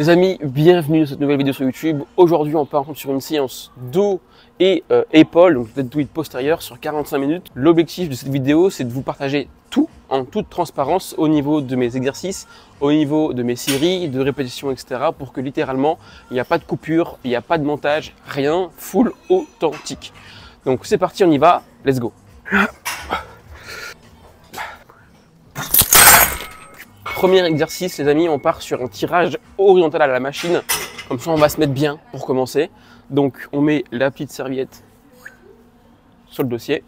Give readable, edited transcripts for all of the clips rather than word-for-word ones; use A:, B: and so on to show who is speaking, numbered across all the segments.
A: Les amis, bienvenue dans cette nouvelle vidéo sur YouTube. Aujourd'hui, on part sur une séance dos et épaules, donc peut-être postérieur sur 45 minutes. L'objectif de cette vidéo, c'est de vous partager tout en toute transparence au niveau de mes exercices, au niveau de mes séries, de répétitions, etc. pour que littéralement, il n'y a pas de coupure, il n'y a pas de montage, rien, full authentique. Donc c'est parti, on y va, let's go. Premier exercice, les amis, on part sur un tirage horizontal à la machine. Comme ça, on va se mettre bien pour commencer. Donc, on met la petite serviette sur le dossier.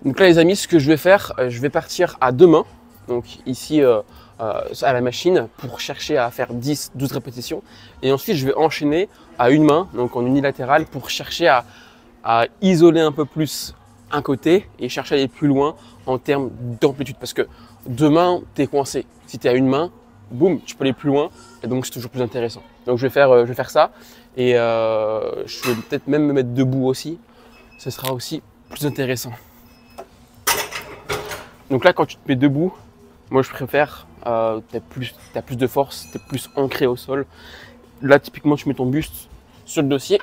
A: Donc là, les amis, ce que je vais faire, je vais partir à deux mains. Donc ici, à la machine, pour chercher à faire 10-12 répétitions. Et ensuite, je vais enchaîner à une main, donc en unilatéral, pour chercher à isoler un peu plus un côté et chercher à aller plus loin en termes d'amplitude. Parce que deux mains, tu es coincé. Si tu es à une main, boum, tu peux aller plus loin et donc c'est toujours plus intéressant. Donc je vais faire ça et je vais peut-être même me mettre debout aussi. Ce sera aussi plus intéressant. Donc là, quand tu te mets debout, moi je préfère, tu as plus de force, tu es plus ancré au sol. Là, typiquement, tu mets ton buste sur le dossier.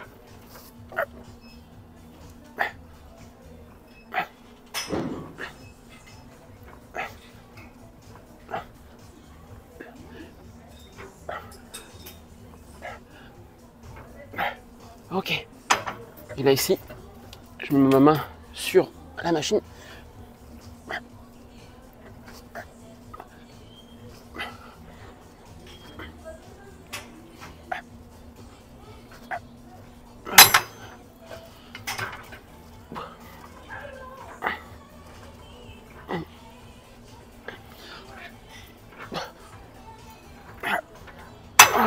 A: Ok, et là ici, je mets ma main sur la machine.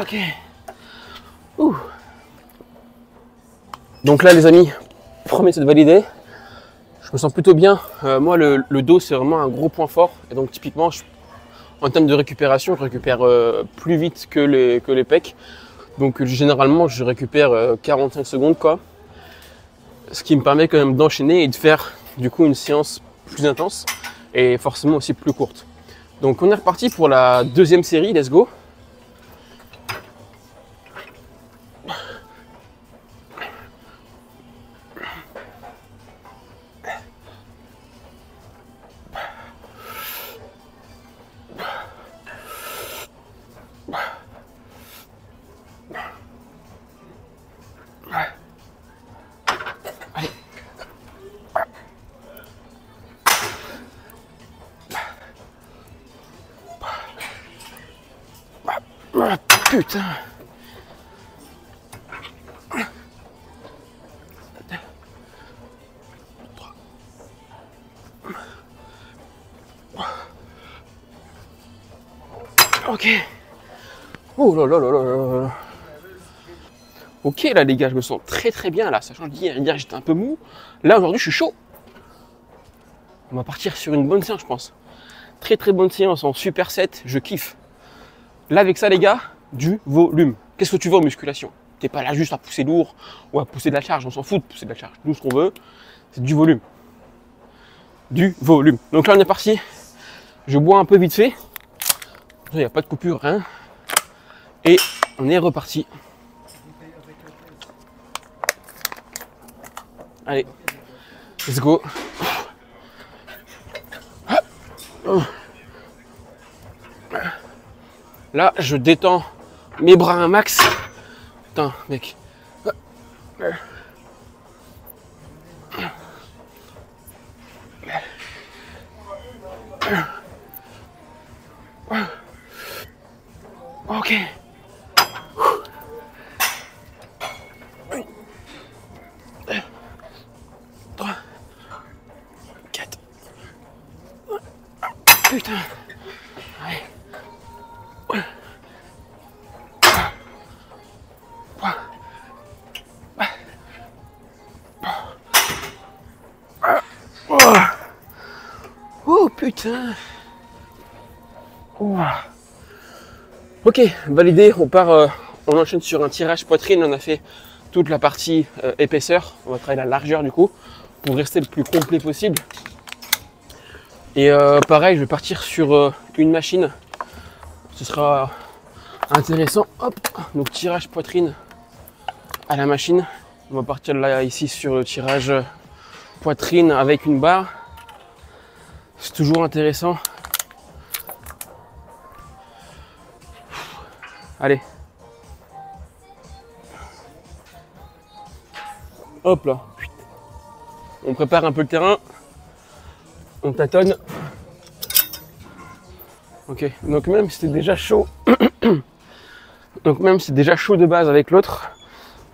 A: Ok. Ouh. Donc là, les amis, premier set validé. Je me sens plutôt bien. Moi, le dos, c'est vraiment un gros point fort. Et donc, typiquement, en termes de récupération, je récupère plus vite que les pecs. Donc, généralement, je récupère 45 secondes, quoi. Ce qui me permet quand même d'enchaîner et de faire, du coup, une séance plus intense et forcément aussi plus courte. Donc, on est reparti pour la deuxième série. Let's go. Allez. Ah, putain. Ok. Oh là là là là là. Ok là les gars, je me sens très bien là, sachant que hier j'étais un peu mou. Là aujourd'hui je suis chaud. On va partir sur une bonne séance je pense. Très bonne séance en superset, je kiffe. Là avec ça les gars, du volume. Qu'est-ce que tu veux en musculation? T'es pas là juste à pousser lourd ou à pousser de la charge, on s'en fout de pousser de la charge. Nous ce qu'on veut, c'est du volume. Du volume. Donc là on est parti. Je bois un peu vite fait. Il n'y a pas de coupure, rien. Et on est reparti. Allez, let's go. Là, je détends mes bras un max. Putain, mec. Ok. 3, 4. Putain. Allez. Oh putain. Ok, validé. On part, on enchaîne sur un tirage poitrine. On a fait toute la partie épaisseur. On va travailler la largeur du coup pour rester le plus complet possible. Et pareil, je vais partir sur une machine. Ce sera intéressant. Hop, donc tirage poitrine à la machine. On va partir là ici sur le tirage poitrine avec une barre. C'est toujours intéressant. Allez. Hop là. On prépare un peu le terrain. On tâtonne. Ok, donc même si c'était déjà chaud, donc même si c'est déjà chaud de base avec l'autre,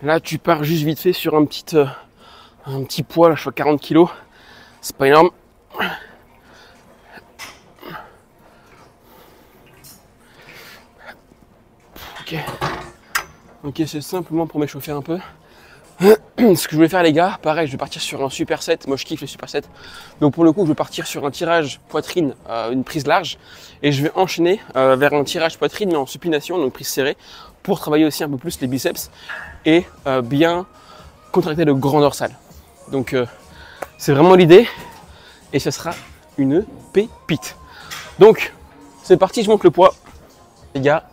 A: là tu pars juste vite fait sur un petit poids, là je fais 40 kg, c'est pas énorme. Ok, c'est simplement pour m'échauffer un peu. Ce que je voulais faire les gars, pareil, je vais partir sur un superset. Moi je kiffe les supersets. Donc pour le coup, je vais partir sur un tirage poitrine, une prise large. Et je vais enchaîner vers un tirage poitrine mais en supination, donc prise serrée, pour travailler aussi un peu plus les biceps et bien contracter le grand dorsal. Donc c'est vraiment l'idée et ce sera une pépite. Donc c'est parti, je monte le poids. Les gars.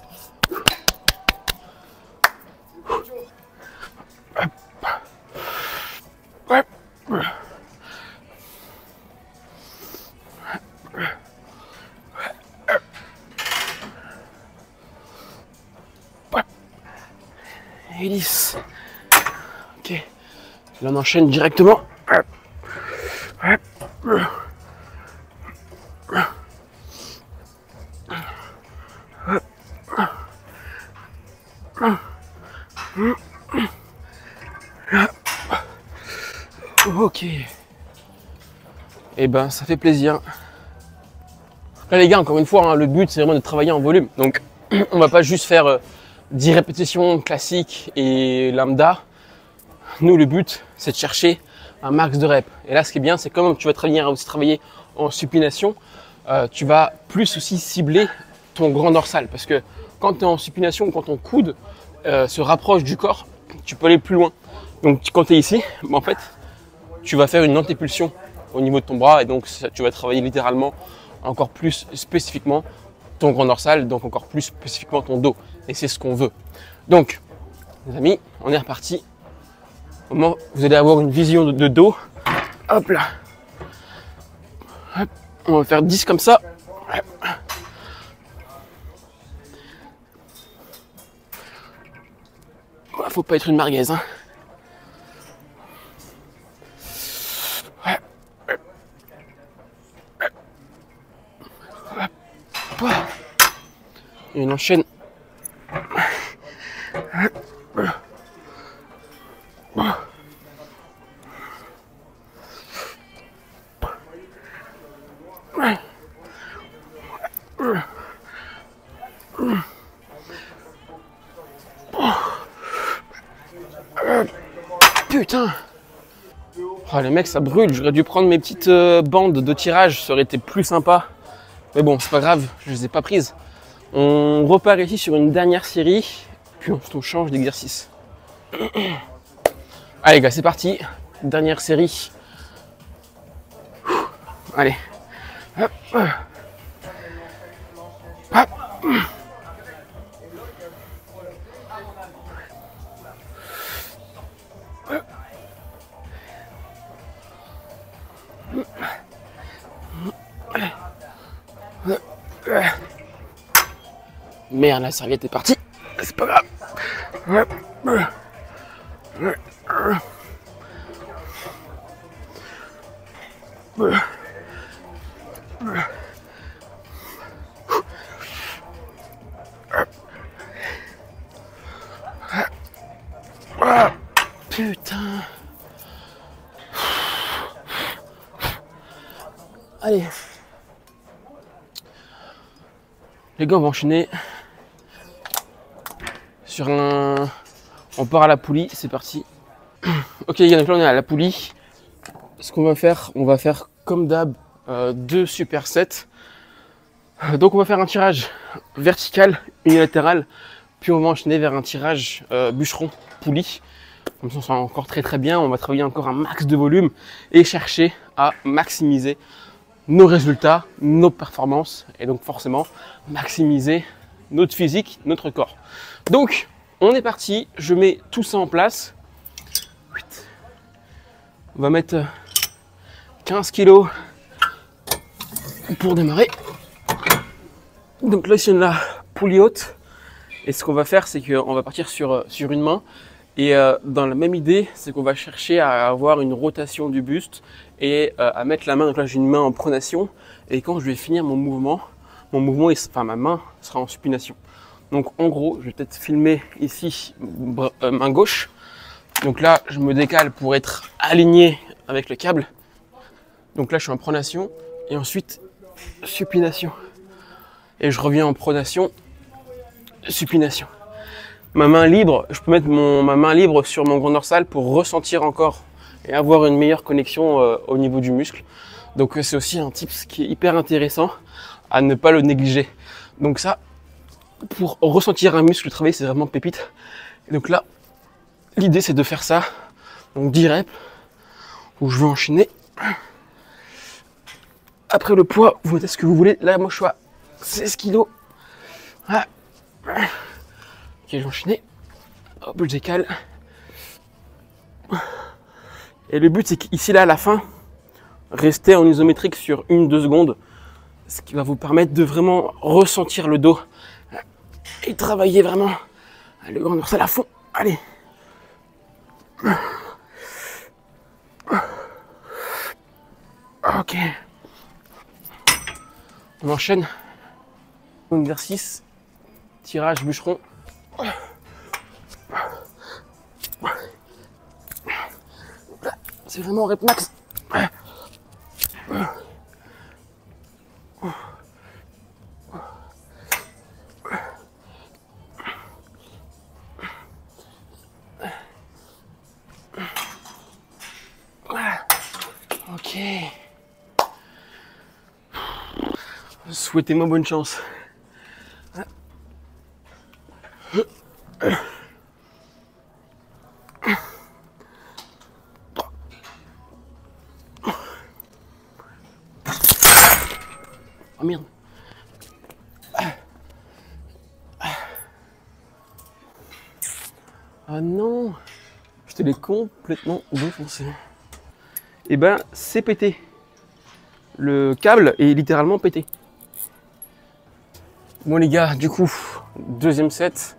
A: Et lisse. Ok. Là on enchaîne directement. Ok. Et ben ça fait plaisir. Là les gars, encore une fois, hein, le but c'est vraiment de travailler en volume. Donc on va pas juste faire 10 répétitions classiques et lambda. Nous le but c'est de chercher un max de reps. Et là ce qui est bien, c'est comme tu vas travailler en supination, tu vas plus aussi cibler ton grand dorsal. Parce que quand tu es en supination, quand ton coude se rapproche du corps, tu peux aller plus loin. Donc quand tu es ici, en fait, tu vas faire une antépulsion au niveau de ton bras et donc tu vas travailler littéralement encore plus spécifiquement ton grand dorsal, donc encore plus spécifiquement ton dos. Et c'est ce qu'on veut. Donc, les amis, on est reparti. Au moment où vous allez avoir une vision de dos, hop là. Hop, on va faire 10 comme ça. Faut pas être une merguez, hein. Et on enchaîne. Putain! Oh les mecs, ça brûle. J'aurais dû prendre mes petites bandes de tirage, ça aurait été plus sympa. Mais bon, c'est pas grave, je les ai pas prises. On repart ici sur une dernière série, puis on change d'exercice. Allez gars, c'est parti. Dernière série. Allez. Hop. Hop. Merde, la serviette est partie. C'est pas grave. Putain. Allez. Les gars, on va enchaîner sur un... On part à la poulie, c'est parti. Ok les gars, donc là on est à la poulie. Ce qu'on va faire, on va faire comme d'hab 2 supersets. Donc on va faire un tirage vertical, unilatéral, puis on va enchaîner vers un tirage bûcheron, poulie. Comme ça on sera encore très bien, on va travailler encore un max de volume et chercher à maximiser nos résultats, nos performances et donc forcément maximiser notre physique, notre corps. Donc, on est parti. Je mets tout ça en place. On va mettre 15 kilos pour démarrer. Donc là, ici, on a la poulie haute. Et ce qu'on va faire, c'est qu'on va partir sur une main. Et dans la même idée, c'est qu'on va chercher à avoir une rotation du buste et à mettre la main. Donc là, j'ai une main en pronation. Et quand je vais finir mon mouvement, ma main sera en supination. Donc en gros, je vais peut-être filmer ici main gauche. Donc là, je me décale pour être aligné avec le câble. Donc là, je suis en pronation et ensuite supination. Et je reviens en pronation, supination. Ma main libre, je peux mettre ma main libre sur mon grand dorsal pour ressentir encore et avoir une meilleure connexion au niveau du muscle. Donc c'est aussi un tip qui est hyper intéressant à ne pas le négliger. Donc ça, pour ressentir un muscle travailler, c'est vraiment pépite. Et donc là, l'idée c'est de faire ça. Donc 10 reps où je vais enchaîner. Après le poids, vous mettez ce que vous voulez. Là, moi je suis à 16 kg. Ah. Ok, je vais enchaîner. Hop, je décale. Et le but c'est qu'ici là à la fin, rester en isométrique sur 1-2 secondes. Ce qui va vous permettre de vraiment ressentir le dos et travailler vraiment le grand dorsal à fond. Allez. Ok. On enchaîne. Bon exercice. Tirage bûcheron. C'est vraiment rep max. Ok. Souhaitez-moi bonne chance. Oh merde. Ah non, je te l'ai complètement défoncé. Et ben, c'est pété. Le câble est littéralement pété. Bon les gars, du coup, deuxième set.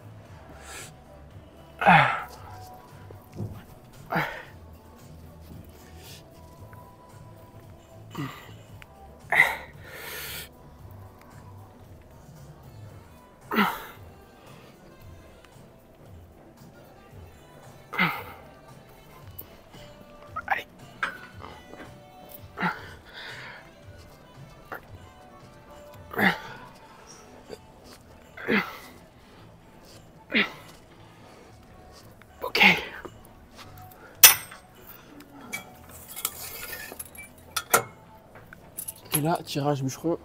A: Ok. Et là, tirage bûcheron.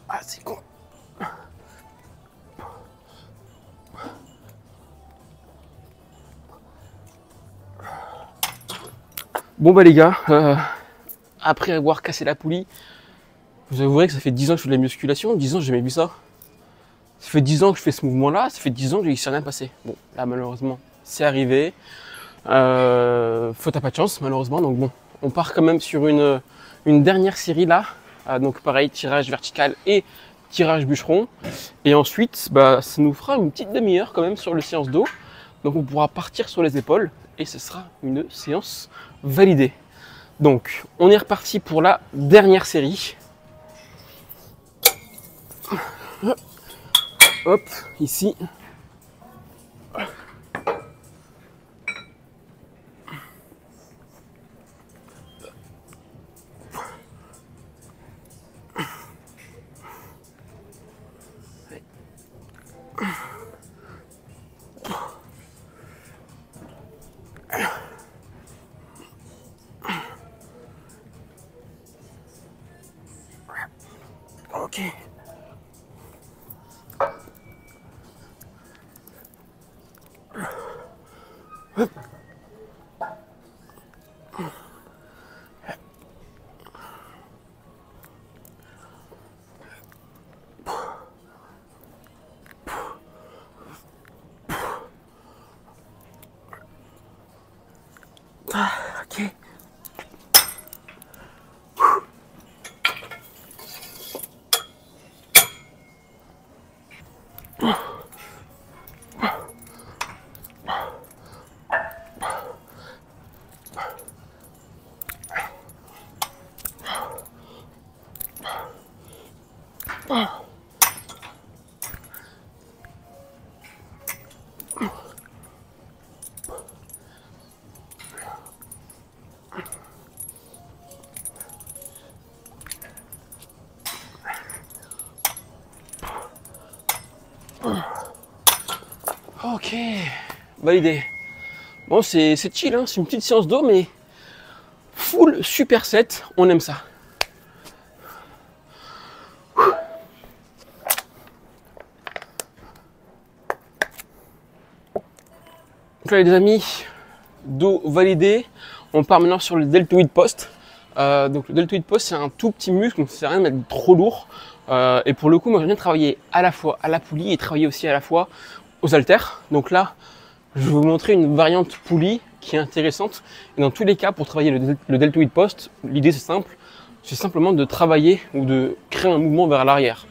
A: Ah, c'est con. Bon bah les gars, après avoir cassé la poulie, vous avouerez que ça fait 10 ans que je fais de la musculation, 10 ans j'ai jamais vu ça. Ça fait 10 ans que je fais ce mouvement-là, ça fait 10 ans que il s'est rien passé. Bon, là malheureusement, c'est arrivé. Faute à pas de chance, malheureusement. Donc bon, on part quand même sur une dernière série là. Donc pareil, tirage vertical et tirage bûcheron. Et ensuite, bah, ça nous fera une petite demi-heure quand même sur le séance dos. Donc on pourra partir sur les épaules et ce sera une séance validée. Donc on est reparti pour la dernière série. Hop, ici. Ok. Hop. Ok. Ok, validé. Bon, c'est chill, hein, c'est une petite séance d'eau, mais full superset, on aime ça. Donc là, les amis, dos validé. On part maintenant sur le deltoïde post. Donc le deltoïde post, c'est un tout petit muscle, donc ça sert à rien de mettre trop lourd. Et pour le coup, moi, j'aime bien travailler à la fois à la poulie et travailler aussi à la fois aux haltères. Donc là, je vais vous montrer une variante poulie qui est intéressante. Et dans tous les cas, pour travailler le deltoïde post, l'idée c'est simple, c'est simplement de travailler ou de créer un mouvement vers l'arrière.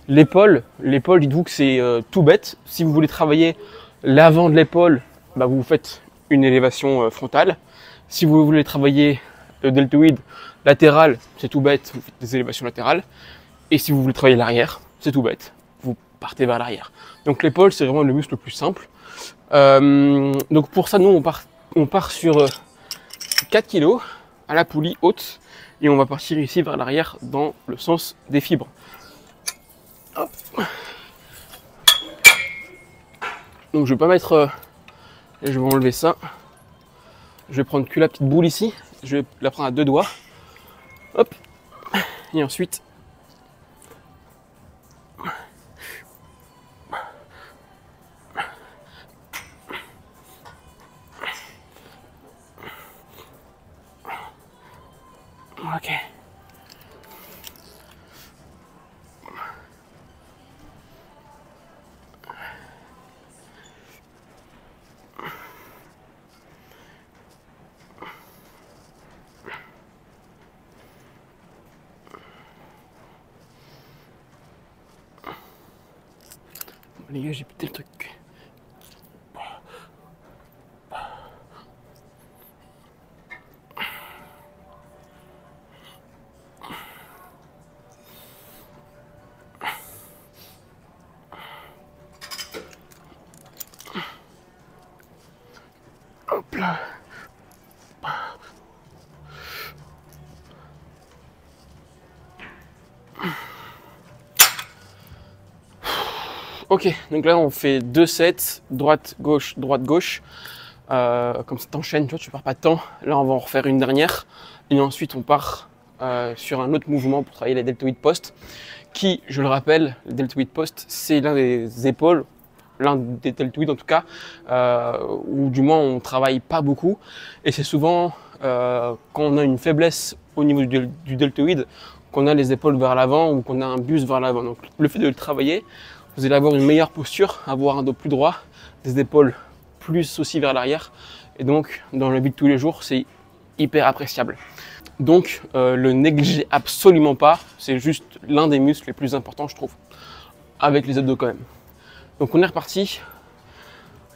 A: L'épaule, dites-vous que c'est tout bête. Si vous voulez travailler l'avant de l'épaule, bah, vous faites une élévation frontale. Si vous voulez travailler le deltoïde latéral, c'est tout bête, vous faites des élévations latérales. Et si vous voulez travailler l'arrière, c'est tout bête, vous partez vers l'arrière. Donc l'épaule, c'est vraiment le muscle le plus simple. Donc pour ça, nous, on part sur 4 kg à la poulie haute et on va partir ici vers l'arrière dans le sens des fibres. Hop. Donc je vais pas mettre, je vais enlever ça. Je vais prendre que la petite boule ici, je vais la prendre à 2 doigts. Hop. Et ensuite, ok. Les gars, j'ai pété le truc. Hop là. Ok, donc là on fait 2 sets, droite, gauche, comme ça t'enchaînes, tu vois, tu pars pas de temps. Là on va en refaire une dernière et ensuite on part sur un autre mouvement pour travailler les deltoïdes post qui, je le rappelle, le deltoïde post c'est l'un des épaules, l'un des deltoïdes en tout cas, où du moins on travaille pas beaucoup et c'est souvent quand on a une faiblesse au niveau du deltoïde qu'on a les épaules vers l'avant ou qu'on a un buste vers l'avant. Donc le fait de le travailler, vous allez avoir une meilleure posture, avoir un dos plus droit, des épaules plus aussi vers l'arrière. Et donc, dans la vie de tous les jours, c'est hyper appréciable. Donc, le négligez absolument pas. C'est juste l'un des muscles les plus importants, je trouve, avec les abdos quand même. Donc, on est reparti.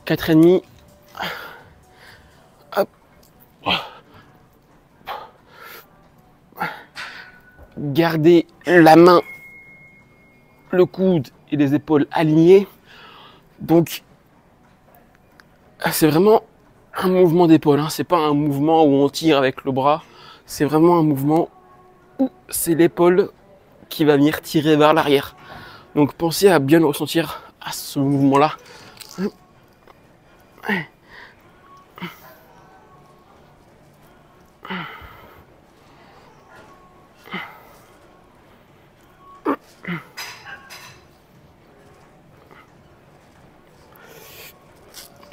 A: 4,5. Hop. Gardez la main, le coude et les épaules alignées. Donc, c'est vraiment un mouvement d'épaule. Hein. C'est pas un mouvement où on tire avec le bras. C'est vraiment un mouvement où c'est l'épaule qui va venir tirer vers l'arrière. Donc, pensez à bien le ressentir à ce mouvement-là.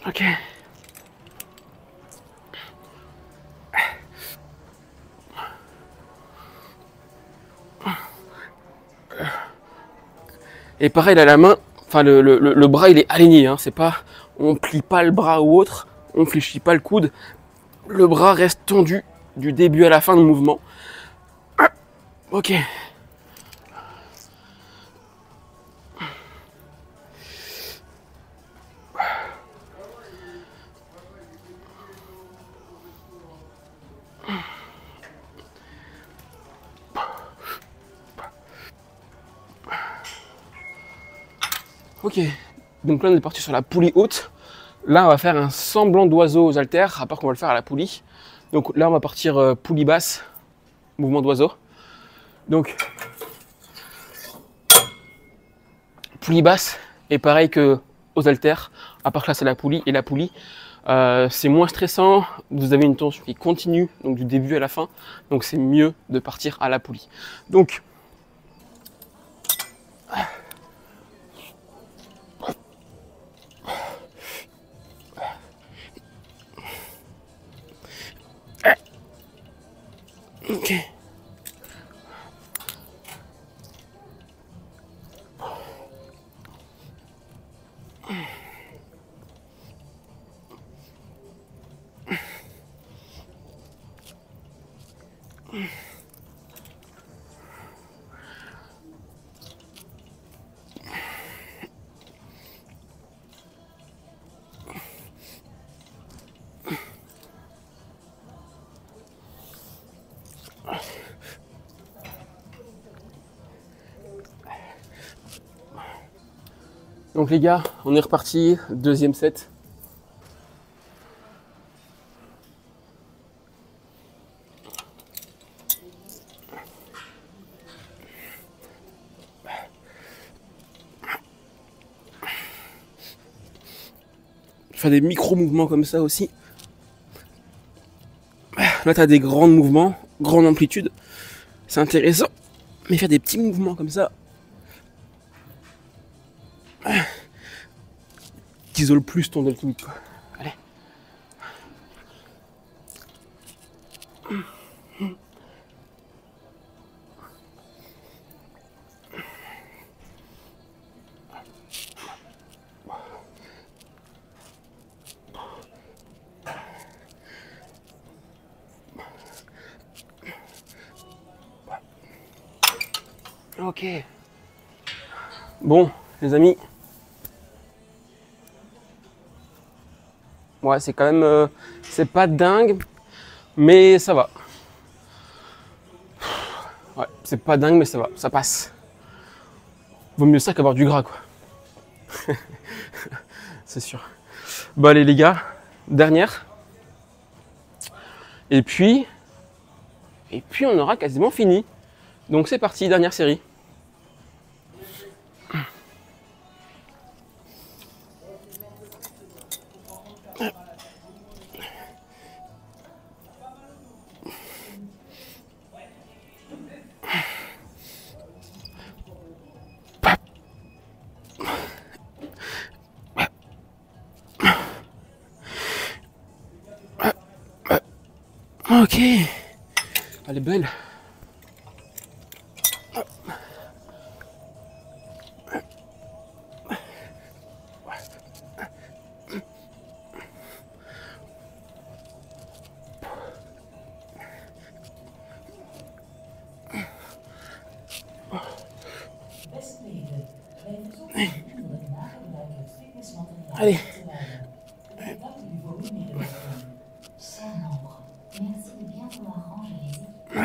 A: Ok. Et pareil, là, la main, enfin le bras, il est aligné. Hein. C'est pas, on plie pas le bras ou autre, on fléchit pas le coude. Le bras reste tendu du début à la fin du mouvement. Ok. Ok, donc là on est parti sur la poulie haute. Là on va faire un semblant d'oiseau aux haltères, à part qu'on va le faire à la poulie. Donc là on va partir poulie basse, mouvement d'oiseau. Donc poulie basse, et pareil que aux haltères, à part que là c'est la poulie, et la poulie c'est moins stressant, vous avez une tension qui continue, donc du début à la fin, donc c'est mieux de partir à la poulie. Donc ok. Donc les gars, on est reparti, deuxième set. Faire des micro-mouvements comme ça aussi. Là, tu as des grands mouvements, grande amplitude. C'est intéressant. Mais faire des petits mouvements comme ça, t'isole plus ton deltoïde, quoi. Allez. Ok. Bon, les amis. Ouais, c'est quand même... c'est pas dingue, mais ça va. Ouais, c'est pas dingue, mais ça va. Ça passe. Vaut mieux ça qu'avoir du gras, quoi. C'est sûr. Bon, allez, les gars. Dernière. Et puis, on aura quasiment fini. Donc, c'est parti. Dernière série. Ok. Elle est belle. Allez.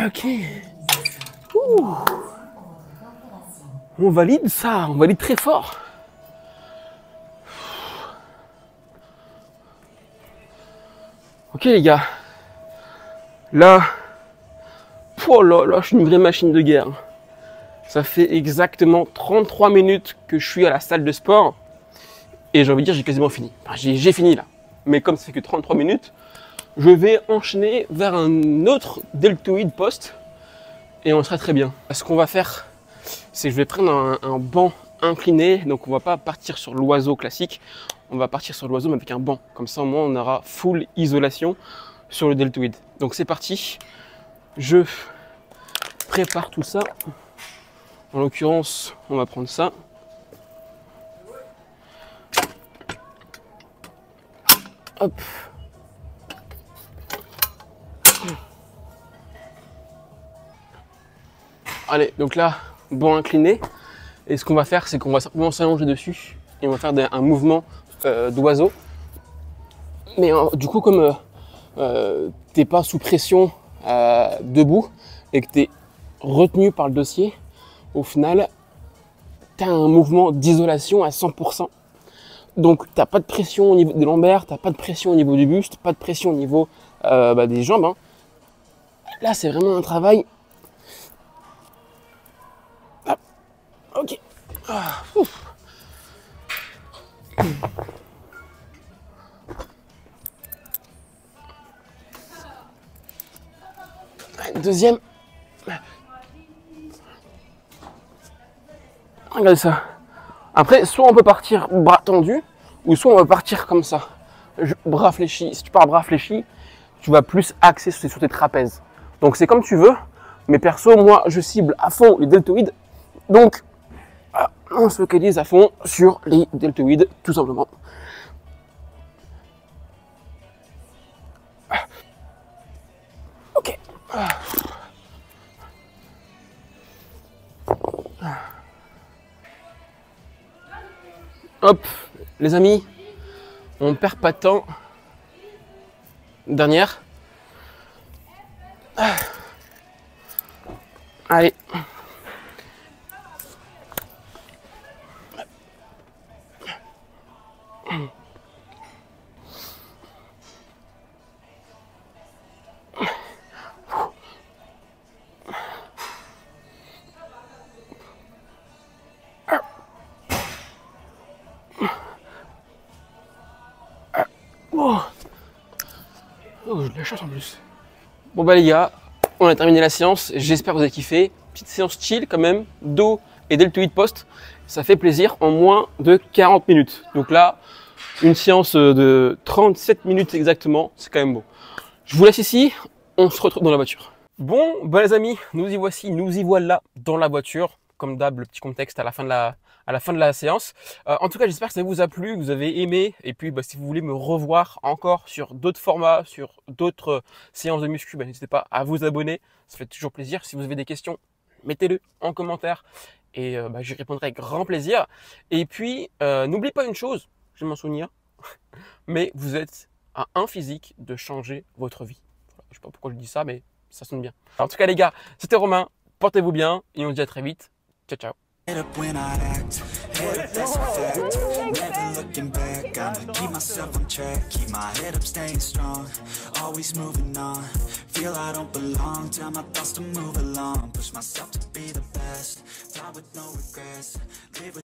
A: Ok. Ouh. On valide ça, on valide très fort. Ok les gars. Là. Oh là là, je suis une vraie machine de guerre. Ça fait exactement 33 minutes que je suis à la salle de sport. Et j'ai envie de dire, j'ai quasiment fini. Enfin, j'ai fini là. Mais comme ça fait que 33 minutes, je vais enchaîner vers un autre deltoïde post. Et on sera très bien. Ce qu'on va faire, c'est que je vais prendre un banc incliné. Donc on va pas partir sur l'oiseau classique. On va partir sur l'oiseau mais avec un banc. Comme ça au moins on aura full isolation sur le deltoïde. Donc c'est parti. Je prépare tout ça. En l'occurrence, on va prendre ça. Hop. Allez, donc là, banc incliné. Et ce qu'on va faire, c'est qu'on va simplement s'allonger dessus et on va faire un mouvement d'oiseau. Mais du coup, comme t'es pas sous pression debout et que t'es retenu par le dossier, au final, t'as un mouvement d'isolation à 100%. Donc t'as pas de pression au niveau des lombaires, t'as pas de pression au niveau du buste, pas de pression au niveau des jambes. Hein. Là, c'est vraiment un travail. Hop. Ok. Ah, deuxième. Regardez ça. Après, soit on peut partir bras tendus, ou soit on va partir comme ça. Bras fléchis. Si tu pars bras fléchis, tu vas plus axer sur tes trapèzes. Donc c'est comme tu veux. Mais perso, moi, je cible à fond les deltoïdes. Donc, on se focalise à fond sur les deltoïdes, tout simplement. Ok. Hop, les amis, on perd pas de temps. Dernière. Allez. Oh, j'ai de la chance en plus. Bon bah les gars, on a terminé la séance. J'espère que vous avez kiffé. Petite séance chill quand même, dos et deltoïde post. Ça fait plaisir en moins de 40 minutes. Donc là, une séance de 37 minutes exactement, c'est quand même beau. Je vous laisse ici, on se retrouve dans la voiture. Bon, bah les amis, nous y voilà dans la voiture. Comme d'hab, le petit contexte à la fin de la séance. En tout cas, j'espère que ça vous a plu, que vous avez aimé. Et puis, si vous voulez me revoir encore sur d'autres formats, sur d'autres séances de muscu, n'hésitez pas à vous abonner. Ça fait toujours plaisir. Si vous avez des questions, mettez-le en commentaire. Et j'y répondrai avec grand plaisir. Et puis, n'oubliez pas une chose, je vais m'en souvenir. Mais vous êtes à un physique de changer votre vie. Voilà, je ne sais pas pourquoi je dis ça, mais ça sonne bien. Alors, en tout cas, les gars, c'était Romain. Portez-vous bien et on se dit à très vite. Ciao, ciao.
B: Head up when I act, head up, that's a fact. Never looking back, I'ma keep myself on track. Keep my head up, staying strong, always moving on. Feel I don't belong, tell my thoughts to move along. Push myself to be the best, die with no regrets. Live with